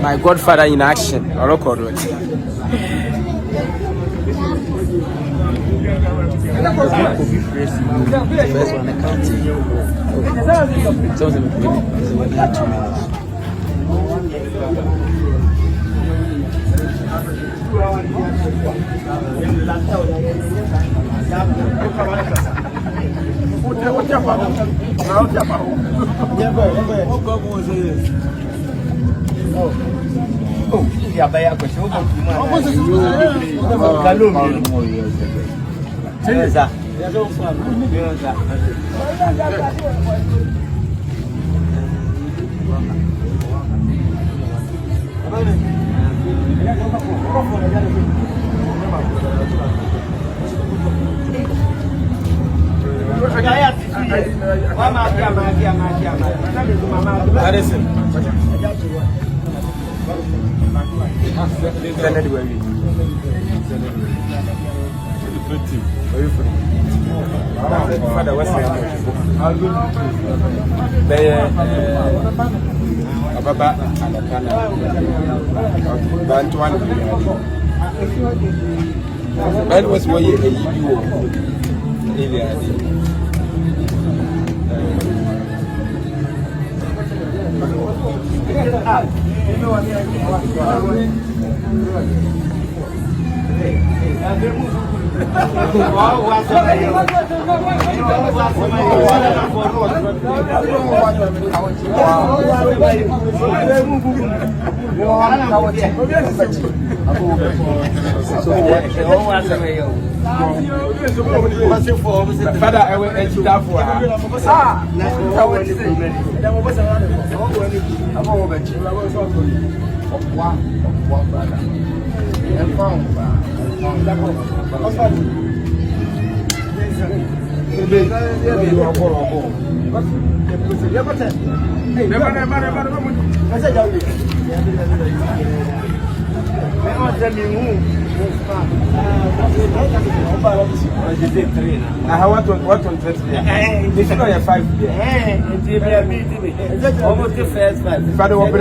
My godfather in action. I record it. First one I can't see. Oh, yeah, by a question. That was why you Father, I will edge that for I want to what on 30 years. This is not your 5 years. Almost the first 5. Father, what so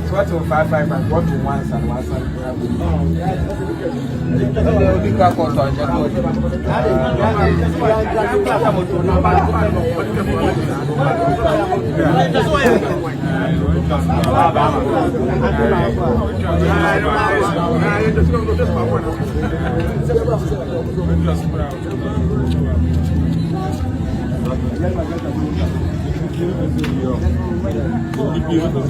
what to 5 and what to once and once Hindi piyo to